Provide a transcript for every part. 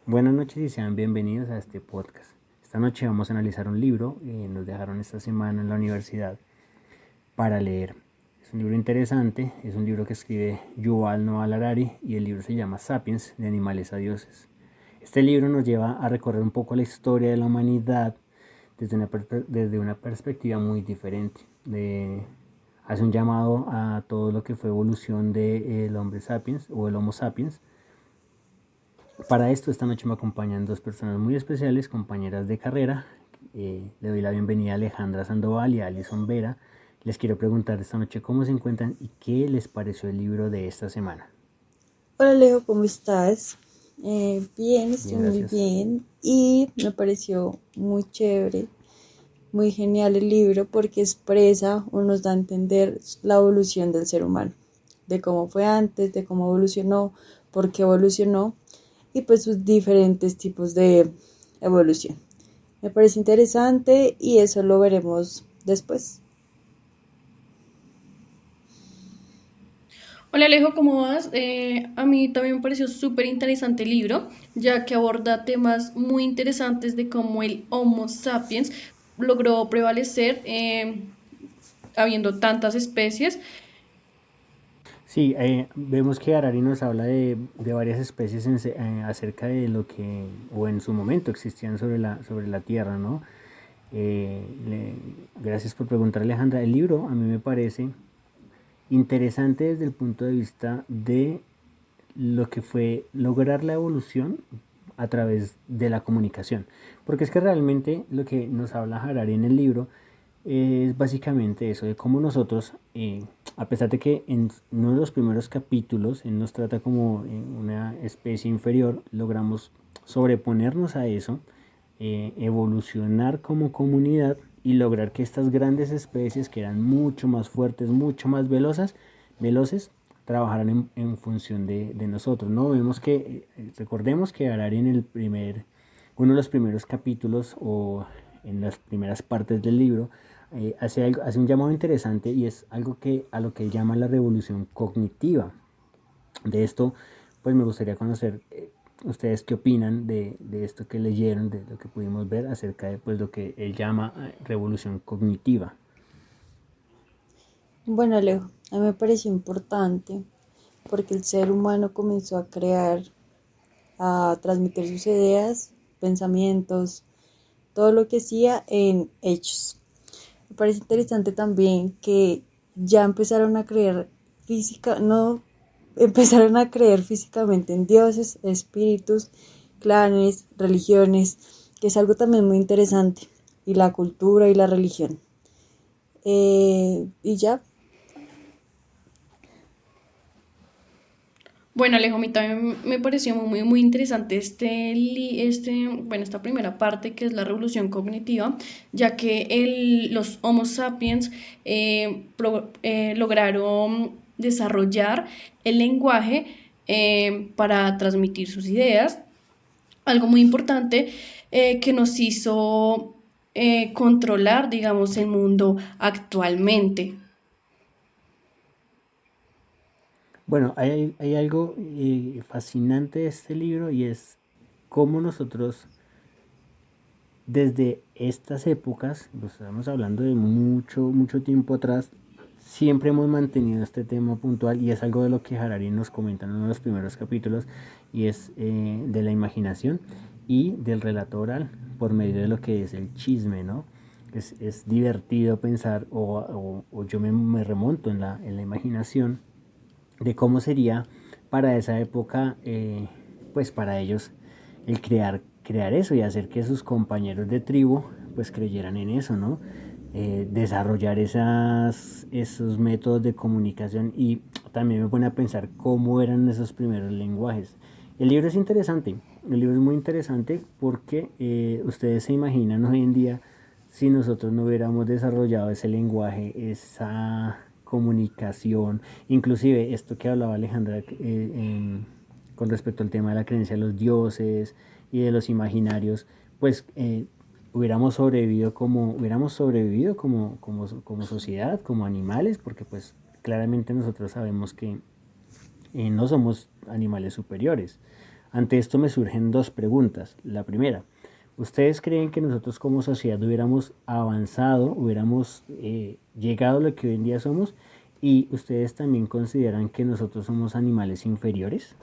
Buenas noches y sean bienvenidos a este podcast. Esta noche vamos a analizar un libro que nos dejaron esta semana en la universidad para leer. Es un libro interesante, es un libro que escribe Yuval Noah Harari y el libro se llama Sapiens, de animales a dioses. Este libro nos lleva a recorrer un poco la historia de la humanidad desde una perspectiva muy diferente. Hace un llamado a todo lo que fue evolución del hombre sapiens o el Homo sapiens. Para esto, esta noche me acompañan dos personas muy especiales, compañeras de carrera. Le doy la bienvenida a Alejandra Sandoval y a Alison Vera. Les quiero preguntar esta noche cómo se encuentran y qué les pareció el libro de esta semana. Hola Alejo, ¿cómo estás? Bien, estoy Bien, muy gracias. bien y me pareció muy chévere, muy genial el libro porque expresa o nos da a entender la evolución del ser humano, de cómo fue antes, de cómo evolucionó, por qué evolucionó y pues sus diferentes tipos de evolución. Me parece interesante y eso lo veremos después. Hola Alejo, ¿cómo vas? A mí también me pareció súper interesante el libro, ya que aborda temas muy interesantes de cómo el Homo sapiens logró prevalecer habiendo tantas especies. Sí, vemos que Harari nos habla de varias especies acerca de lo que, o en su momento, existían sobre la Tierra, ¿no? Gracias por preguntar, Alejandra. El libro a mí me parece interesante desde el punto de vista de lo que fue lograr la evolución a través de la comunicación. Porque es que realmente lo que nos habla Harari en el libro es básicamente eso, de cómo nosotros, a pesar de que en uno de los primeros capítulos él nos trata como una especie inferior, logramos sobreponernos a eso, evolucionar como comunidad y lograr que estas grandes especies que eran mucho más fuertes, mucho más veloces, trabajaran en función de nosotros, ¿no? Vemos que, recordemos que Harari uno de los primeros capítulos o en las primeras partes del libro, hace un llamado interesante y es algo a lo que él llama la revolución cognitiva. De esto, pues me gustaría conocer ustedes qué opinan de esto que leyeron, de lo que pudimos ver acerca de pues, lo que él llama revolución cognitiva. Bueno Alejo, a mí me pareció importante porque el ser humano comenzó a crear, a transmitir sus ideas, pensamientos, todo lo que hacía en hechos. Me parece interesante también que ya empezaron a creer física, no empezaron a creer físicamente en dioses, espíritus, clanes, religiones, que es algo también muy interesante, y la cultura y la religión. Y ya. Bueno Alejo, a mí también me pareció muy interesante bueno, esta primera parte que es la revolución cognitiva, ya que los Homo sapiens lograron desarrollar el lenguaje para transmitir sus ideas, algo muy importante que nos hizo controlar, digamos, el mundo actualmente. Bueno, hay algo fascinante de este libro y es cómo nosotros desde estas épocas, pues estamos hablando de mucho tiempo atrás, siempre hemos mantenido este tema puntual y es algo de lo que Harari nos comenta en uno de los primeros capítulos y es de la imaginación y del relato oral por medio de lo que es el chisme, ¿no? Es divertido pensar o yo me remonto en la imaginación de cómo sería para esa época, pues para ellos, el crear eso y hacer que sus compañeros de tribu pues creyeran en eso, ¿no? Desarrollar esos métodos de comunicación y también me pone a pensar cómo eran esos primeros lenguajes. El libro es interesante, el libro es muy interesante porque ustedes se imaginan hoy en día si nosotros no hubiéramos desarrollado ese lenguaje, esa comunicación, inclusive esto que hablaba Alejandra con respecto al tema de la creencia de los dioses y de los imaginarios, pues hubiéramos sobrevivido como sociedad, como animales, porque pues claramente nosotros sabemos que no somos animales superiores. Ante esto me surgen dos preguntas. La primera, ¿ustedes creen que nosotros como sociedad hubiéramos avanzado, hubiéramos llegado a lo que hoy en día somos? ¿Y ustedes también consideran que nosotros somos animales inferiores?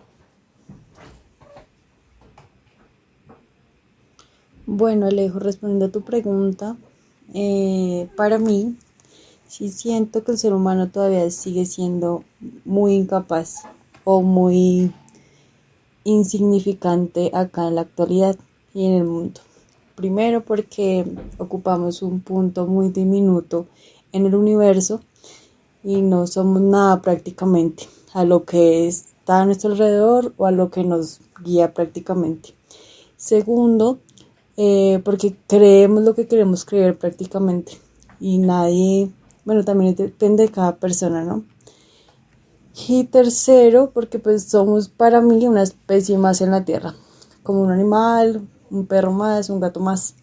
Bueno, Alejo, respondiendo a tu pregunta, para mí, sí siento que el ser humano todavía sigue siendo muy incapaz o muy insignificante acá en la actualidad y en el mundo. Primero porque ocupamos un punto muy diminuto en el universo y no somos nada prácticamente a lo que está a nuestro alrededor o a lo que nos guía prácticamente. Segundo, porque creemos lo que queremos creer prácticamente y nadie, bueno, también depende de cada persona, ¿no? Y tercero, porque pues somos para mí una especie más en la tierra, como un animal, un perro más, un gato más.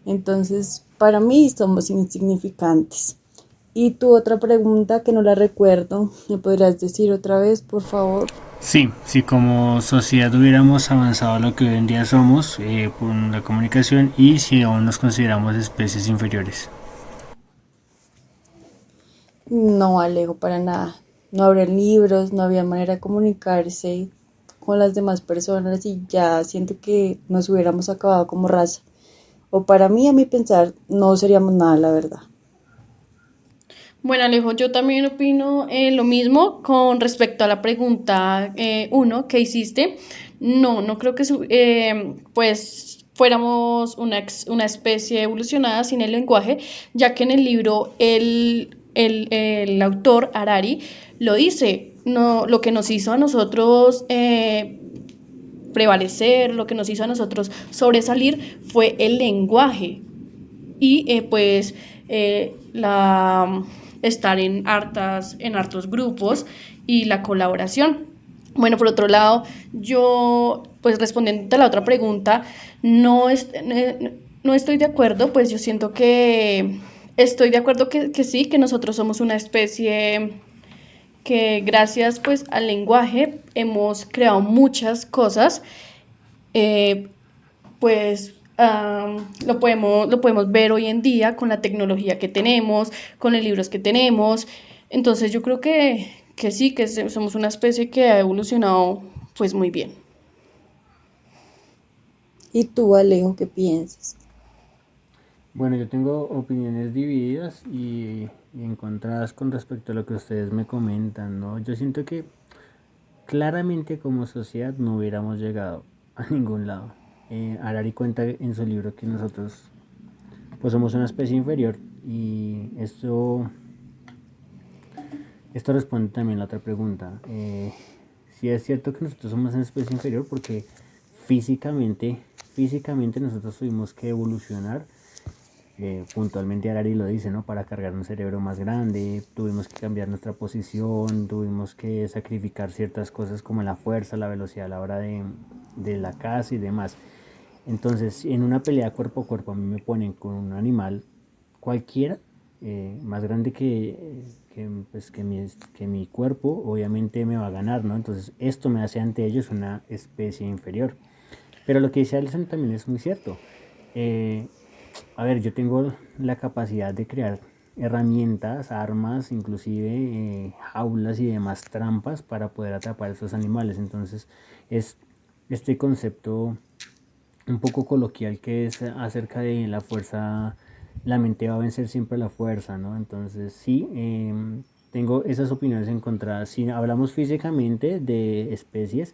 Entonces, para mí somos insignificantes. Y tu otra pregunta que no la recuerdo, ¿me podrías decir otra vez, por favor? Sí, si como sociedad hubiéramos avanzado a lo que hoy en día somos por la comunicación y si aún nos consideramos especies inferiores. No, Alejo, para nada. No habría libros, no había manera de comunicarse con las demás personas y ya siento que nos hubiéramos acabado como raza. O para mí, a mi pensar, no seríamos nada, la verdad. Bueno, Alejo, yo también opino lo mismo con respecto a la pregunta uno que hiciste. No, no creo que pues fuéramos una especie evolucionada sin el lenguaje, ya que en el libro el autor Harari lo dice, no, lo que nos hizo a nosotros prevalecer, lo que nos hizo a nosotros sobresalir fue el lenguaje y pues estar en hartos grupos y la colaboración. Bueno, por otro lado, yo, pues respondiendo a la otra pregunta, no estoy de acuerdo, pues yo siento que estoy de acuerdo que sí, que nosotros somos una especie que gracias pues al lenguaje hemos creado muchas cosas, eh, pues lo podemos ver hoy en día con la tecnología que tenemos, con los libros que tenemos. Entonces yo creo que sí, somos una especie que ha evolucionado pues muy bien. ¿Y tú, Alejo, qué piensas? Bueno, yo tengo opiniones divididas y encontradas con respecto a lo que ustedes me comentan, ¿no? Yo siento que claramente como sociedad no hubiéramos llegado a ningún lado. Harari cuenta en su libro que nosotros pues somos una especie inferior y esto responde también a la otra pregunta. Si es cierto que nosotros somos una especie inferior porque físicamente, físicamente nosotros tuvimos que evolucionar. Puntualmente Harari lo dice, ¿no? Para cargar un cerebro más grande, tuvimos que cambiar nuestra posición, tuvimos que sacrificar ciertas cosas como la fuerza, la velocidad a la hora de la caza y demás. Entonces, en una pelea cuerpo a cuerpo, a mí me ponen con un animal cualquiera, más grande pues, que mi cuerpo, obviamente me va a ganar, ¿no? Entonces, esto me hace ante ellos una especie inferior. Pero lo que dice Alison también es muy cierto. Eh, a ver, yo tengo la capacidad de crear herramientas, armas, inclusive jaulas y demás trampas para poder atrapar a estos animales. Entonces, es este concepto un poco coloquial que es acerca de la fuerza, la mente va a vencer siempre la fuerza, ¿no? Entonces, sí, tengo esas opiniones encontradas. Si hablamos físicamente de especies,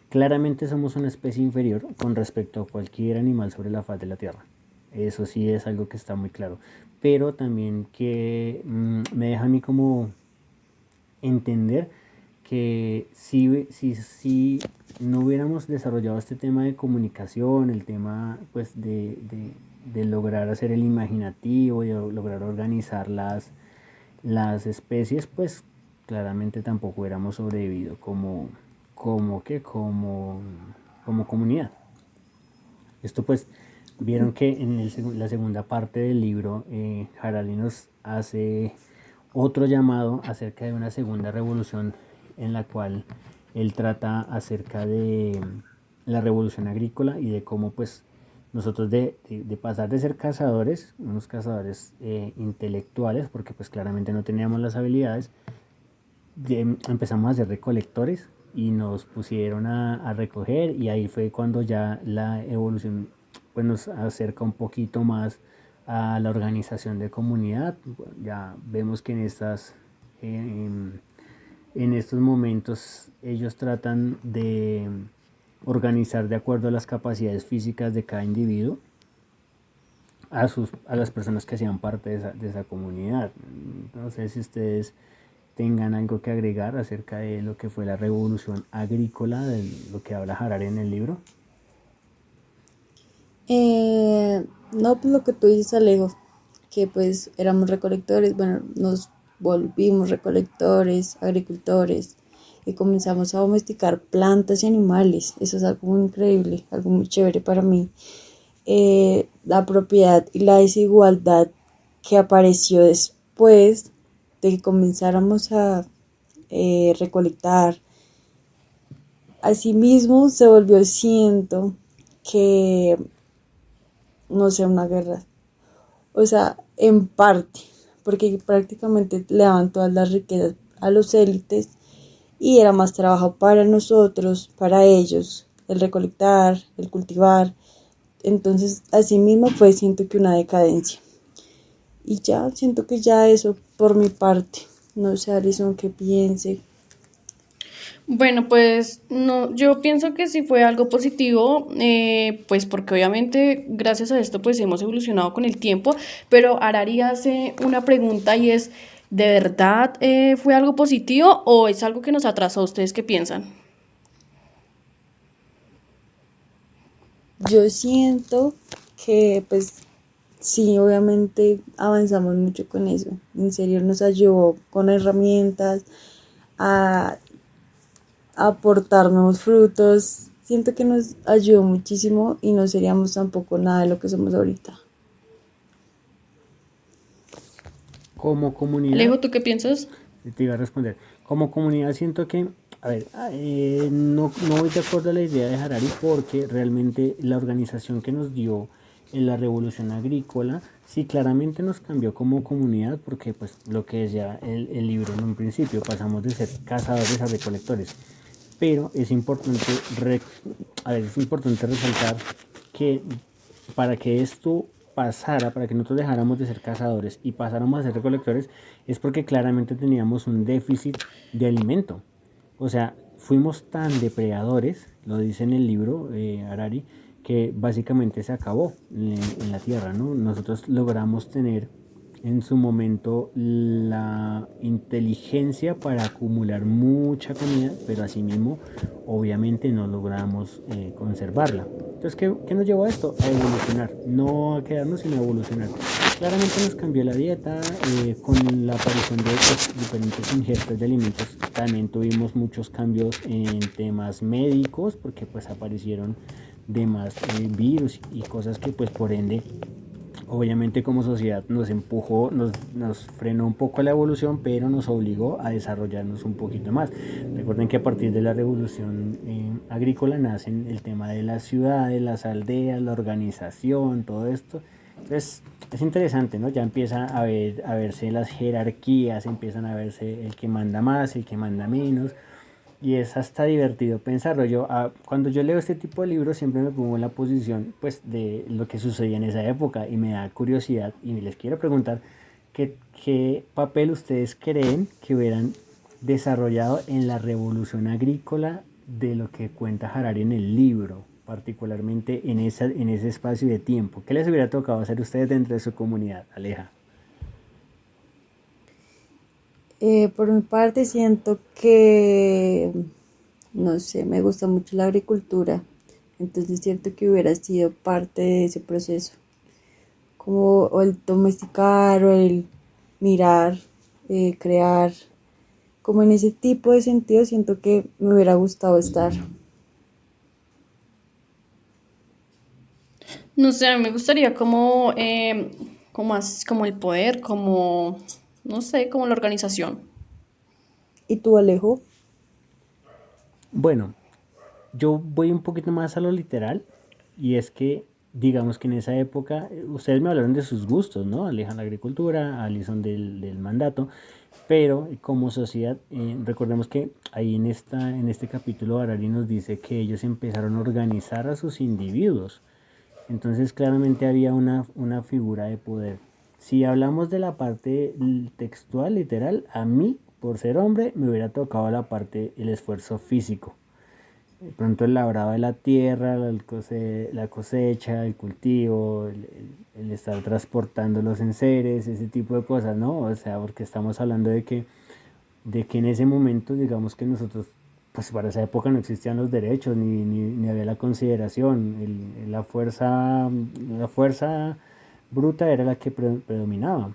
claramente somos una especie inferior con respecto a cualquier animal sobre la faz de la Tierra. Eso sí es algo que está muy claro. Pero también que me deja a mí como entender que si no hubiéramos desarrollado este tema de comunicación, el tema pues de lograr hacer el imaginativo, de lograr organizar las especies, pues claramente tampoco hubiéramos sobrevivido como comunidad. Esto pues vieron que en la segunda parte del libro Harari nos hace otro llamado acerca de una segunda revolución en la cual él trata acerca la revolución agrícola y de cómo pues nosotros de pasar de ser cazadores, unos cazadores intelectuales, porque pues claramente no teníamos las habilidades, empezamos a ser recolectores y nos pusieron a recoger y ahí fue cuando ya la evolución pues nos acerca un poquito más a la organización de comunidad. Ya vemos que en estos momentos ellos tratan de organizar de acuerdo a las capacidades físicas de cada individuo a las personas que hacían parte de esa comunidad. No sé si ustedes tengan algo que agregar acerca de lo que fue la revolución agrícola, de lo que habla Harari en el libro. No, pues lo que tú dices, Alejo, que pues éramos recolectores, bueno, nos volvimos recolectores, agricultores y comenzamos a domesticar plantas y animales. Eso es algo muy increíble, algo muy chévere para mí. La propiedad y la desigualdad que apareció después de que comenzáramos a recolectar. Asimismo se volvió, siento, que, no sé, una guerra. O sea, en parte, porque prácticamente le daban todas las riquezas a los élites y era más trabajo para nosotros, para ellos, el recolectar, el cultivar. Entonces, así mismo fue, siento que una decadencia. Y ya, siento que ya eso por mi parte. No sé, Alison, qué piense. Bueno, pues no, yo pienso que sí fue algo positivo, pues porque obviamente gracias a esto pues hemos evolucionado con el tiempo, pero Harari hace una pregunta y es, ¿de verdad fue algo positivo o es algo que nos atrasó? ¿Ustedes qué piensan? Yo siento que, pues, sí, obviamente avanzamos mucho con eso. En serio, nos ayudó con herramientas a aportar nuevos frutos. Siento que nos ayudó muchísimo y no seríamos tampoco nada de lo que somos ahorita. Como comunidad, Alejo, ¿tú qué piensas? te iba a responder, como comunidad siento que, a ver, no voy de acuerdo a la idea de Harari porque realmente la organización que nos dio en la revolución agrícola, sí claramente nos cambió como comunidad porque pues lo que decía el libro en un principio, pasamos de ser cazadores a recolectores. Pero es importante, es importante resaltar que para que esto pasara, para que nosotros dejáramos de ser cazadores y pasáramos a ser recolectores, es porque claramente teníamos un déficit de alimento. O sea, fuimos tan depredadores, lo dice en el libro Harari, que básicamente se acabó en la tierra, ¿no? Nosotros logramos tener en su momento la inteligencia para acumular mucha comida, pero asimismo obviamente no logramos conservarla. Entonces, ¿qué nos llevó a esto? A evolucionar, no a quedarnos sino a evolucionar. Claramente nos cambió la dieta con la aparición de pues, diferentes ingestos de alimentos. También tuvimos muchos cambios en temas médicos porque pues aparecieron demás virus y cosas que pues por ende obviamente como sociedad nos empujó, nos frenó un poco la evolución, pero nos obligó a desarrollarnos un poquito más. Recuerden que a partir de la revolución agrícola nacen el tema de las ciudades, las aldeas, la organización, todo esto. Entonces es interesante, ¿no? Ya empieza a verse las jerarquías, empiezan a verse el que manda más, el que manda menos. Y es hasta divertido pensarlo. Cuando yo leo este tipo de libros siempre me pongo en la posición pues, de lo que sucedía en esa época y me da curiosidad y les quiero preguntar qué papel ustedes creen que hubieran desarrollado en la revolución agrícola de lo que cuenta Harari en el libro, particularmente en ese espacio de tiempo. ¿Qué les hubiera tocado hacer ustedes dentro de su comunidad, Aleja? Por mi parte siento que, no sé, me gusta mucho la agricultura, entonces siento que hubiera sido parte de ese proceso, como o el domesticar o el mirar, crear, como en ese tipo de sentido siento que me hubiera gustado estar. No sé, a mí me gustaría como, como el poder, como, no sé, como la organización. ¿Y tú, Alejo? Bueno, Yo voy un poquito más a lo literal y es que, digamos que en esa época, ustedes me hablaron de sus gustos, ¿no? Alejan la agricultura, Alison del mandato, pero como sociedad, recordemos que ahí en este capítulo Harari nos dice que ellos empezaron a organizar a sus individuos. Entonces claramente había una figura de poder. Si hablamos de la parte textual, literal, a mí, por ser hombre, me hubiera tocado la parte, el esfuerzo físico. De pronto el labrado de la tierra, la cosecha, el cultivo, el estar transportando los enseres, ese tipo de cosas, ¿no? O sea, porque estamos hablando de que en ese momento, digamos que nosotros, pues para esa época no existían los derechos, ni había la consideración, la fuerza bruta era la que predominaba.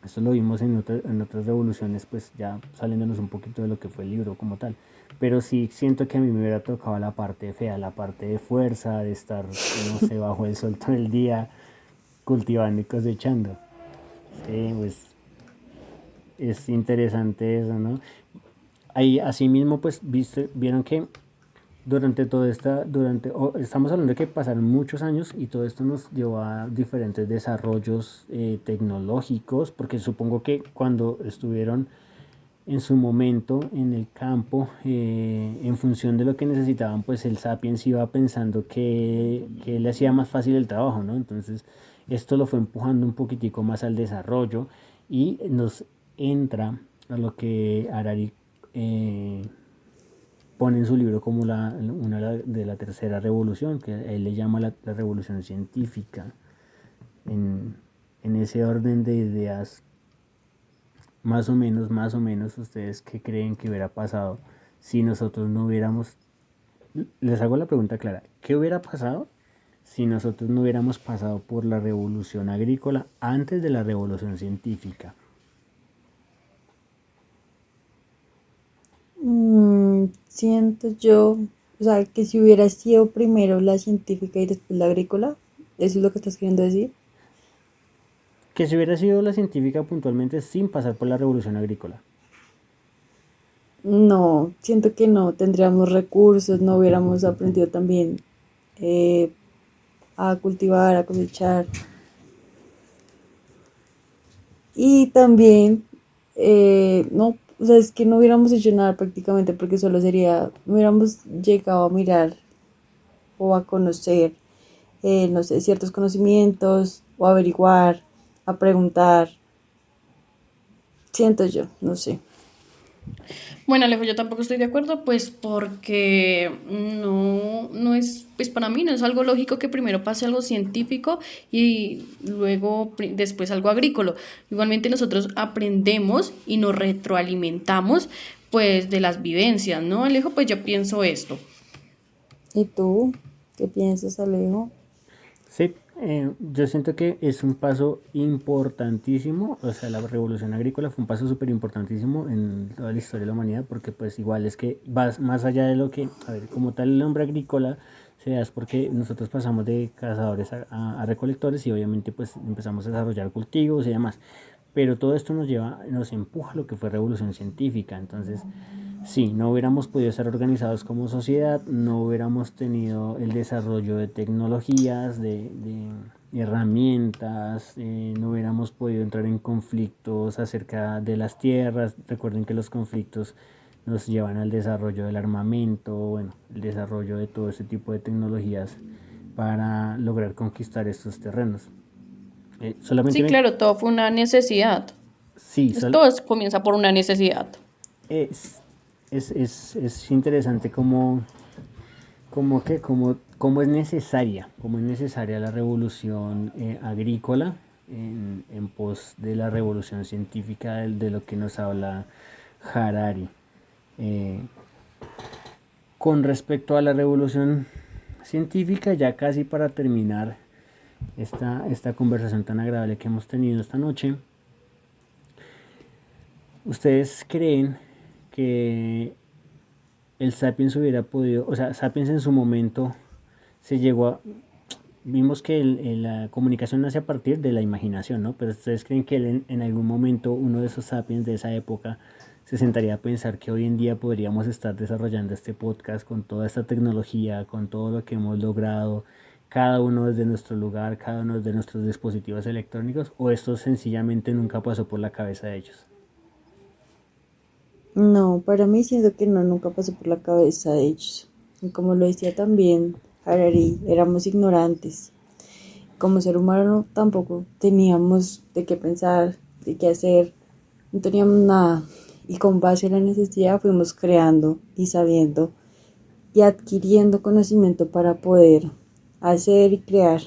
Esto lo vimos en otras revoluciones, pues ya saliéndonos un poquito de lo que fue el libro como tal. Pero sí siento que a mí me hubiera tocado la parte fea, la parte de fuerza, de estar, no sé, bajo el sol todo el día, cultivando y cosechando. Sí, pues es interesante eso, ¿no? Ahí, asimismo, pues vieron que durante toda esta, estamos hablando de que pasaron muchos años y todo esto nos llevó a diferentes desarrollos tecnológicos, porque supongo que cuando estuvieron en su momento en el campo, en función de lo que necesitaban, pues el Sapiens iba pensando que le hacía más fácil el trabajo, ¿no? Entonces, esto lo fue empujando un poquitico más al desarrollo y nos entra a lo que Harari pone en su libro como una de la tercera revolución, que él le llama la revolución científica. En, en ese orden de ideas, más o menos, ustedes qué creen que hubiera pasado si nosotros no hubiéramos, les hago la pregunta clara, ¿qué hubiera pasado si nosotros no hubiéramos pasado por la revolución agrícola antes de la revolución científica? Siento yo, o sea, que si hubiera sido primero la científica y después la agrícola, eso es lo que estás queriendo decir. Que si hubiera sido la científica puntualmente sin pasar por la revolución agrícola. No, siento que no tendríamos recursos, no hubiéramos aprendido también eh, a cultivar, a cosechar. Y también, no, o sea, es que no hubiéramos hecho nada prácticamente porque solo sería, no hubiéramos llegado a mirar o a conocer, no sé, ciertos conocimientos o a averiguar, a preguntar. Siento yo, no sé. Bueno, Alejo, yo tampoco estoy de acuerdo, pues porque no es, pues para mí no es algo lógico que primero pase algo científico y luego después algo agrícola. Igualmente nosotros aprendemos y nos retroalimentamos pues de las vivencias, ¿no, Alejo? Pues yo pienso esto. ¿Y tú? ¿Qué piensas, Alejo? Sí, yo siento que es un paso importantísimo, o sea, la revolución agrícola fue un paso súper importantísimo en toda la historia de la humanidad, porque pues igual es que vas más allá de lo que, a ver, como tal el hombre agrícola se da es porque nosotros pasamos de cazadores a recolectores y obviamente pues empezamos a desarrollar cultivos y demás, pero todo esto nos lleva, nos empuja a lo que fue revolución científica, entonces sí, no hubiéramos podido estar organizados como sociedad, no hubiéramos tenido el desarrollo de tecnologías, de herramientas, no hubiéramos podido entrar en conflictos acerca de las tierras. Recuerden que los conflictos nos llevan al desarrollo del armamento, bueno, el desarrollo de todo ese tipo de tecnologías para lograr conquistar estos terrenos. Solamente Sí, me... claro, todo fue una necesidad. Sí, Comienza por una necesidad. es, es interesante cómo es necesaria la revolución agrícola en pos de la revolución científica de lo que nos habla Harari. Eh, con respecto a la revolución científica, ya casi para terminar esta conversación tan agradable que hemos tenido esta noche, ¿ustedes creen que el Sapiens hubiera podido, o sea, Sapiens en su momento se llegó a, vimos que la comunicación nace a partir de la imaginación, ¿no? Pero ustedes creen que él en algún momento, uno de esos sapiens de esa época, se sentaría a pensar que hoy en día podríamos estar desarrollando este podcast con toda esta tecnología, con todo lo que hemos logrado, cada uno desde nuestro lugar, cada uno desde nuestros dispositivos electrónicos, o esto sencillamente nunca pasó por la cabeza de ellos? No, para mí siento que no, nunca pasó por la cabeza de ellos. Y como lo decía también Harari, éramos ignorantes. Como ser humano tampoco teníamos de qué pensar, de qué hacer, no teníamos nada. Y con base en la necesidad fuimos creando y sabiendo y adquiriendo conocimiento para poder hacer y crear.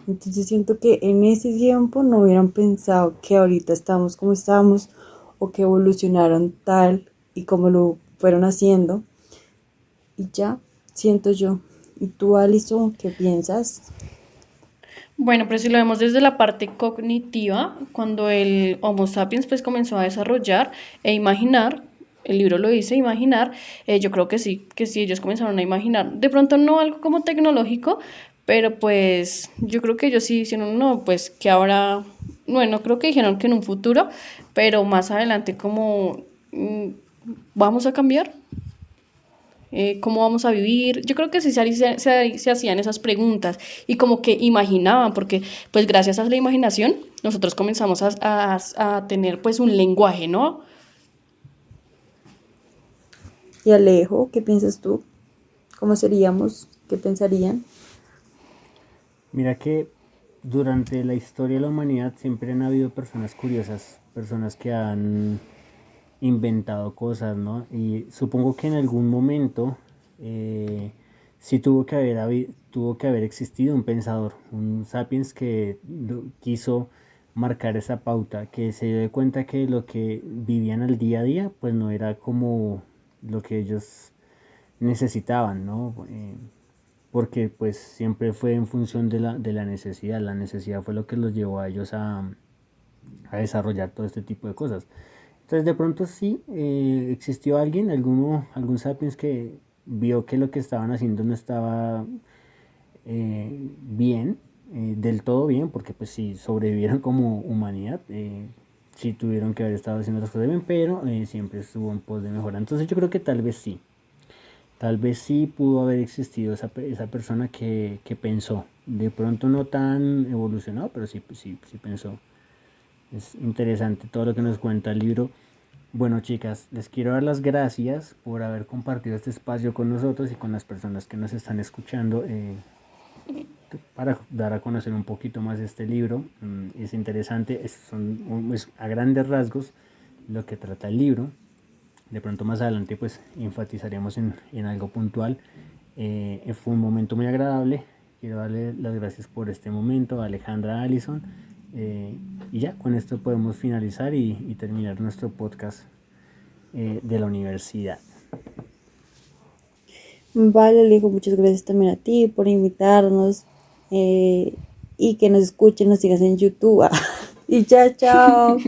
Entonces siento que en ese tiempo no hubieran pensado que ahorita estamos como estamos o que evolucionaron tal y como lo fueron haciendo. Y ya, siento yo. ¿Y tú, Alison, qué piensas? Bueno, pero si lo vemos desde la parte cognitiva, cuando el Homo sapiens pues comenzó a desarrollar e imaginar, el libro lo dice, imaginar, yo creo que sí, ellos comenzaron a imaginar. De pronto no algo como tecnológico, pero pues yo creo que ellos sí hicieron, no, pues que ahora, bueno, creo que dijeron que en un futuro, pero más adelante como vamos a cambiar, cómo vamos a vivir. Yo creo que sí se hacían esas preguntas y como que imaginaban, porque pues gracias a la imaginación nosotros comenzamos a tener pues un lenguaje, ¿no? Y Alejo, ¿qué piensas tú? ¿Cómo seríamos? ¿Qué pensarían? Mira que durante la historia de la humanidad siempre han habido personas curiosas, personas que han inventado cosas, ¿no? Y supongo que en algún momento sí tuvo que haber existido un pensador, un sapiens que quiso marcar esa pauta, que se dio cuenta que lo que vivían al día a día, pues no era como lo que ellos necesitaban, ¿no? Porque pues siempre fue en función de la necesidad fue lo que los llevó a ellos a desarrollar todo este tipo de cosas. Entonces de pronto sí existió algún sapiens que vio que lo que estaban haciendo no estaba bien, del todo bien, porque pues sí sobrevivieron como humanidad, sí tuvieron que haber estado haciendo las cosas bien, pero siempre estuvo en pos de mejora. Entonces yo creo que tal vez sí pudo haber existido esa persona que pensó, de pronto no tan evolucionado, pero sí pensó. Es interesante todo lo que nos cuenta el libro. Bueno, chicas, les quiero dar las gracias por haber compartido este espacio con nosotros y con las personas que nos están escuchando para dar a conocer un poquito más este libro. Es interesante, es a grandes rasgos lo que trata el libro. De pronto más adelante pues enfatizaremos en algo puntual. Fue un momento muy agradable. Quiero darle las gracias por este momento a Alejandra, Allison. Y ya, con esto podemos finalizar y terminar nuestro podcast de la universidad. Vale, Alejo, muchas gracias también a ti por invitarnos y que nos escuchen, nos sigas en YouTube. Y chao, chao.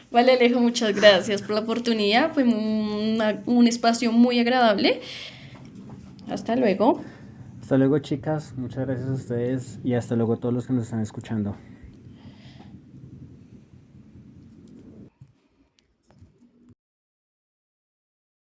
Vale, Alejo, muchas gracias por la oportunidad. Fue un espacio muy agradable. Hasta luego. Hasta luego, chicas. Muchas gracias a ustedes y hasta luego a todos los que nos están escuchando.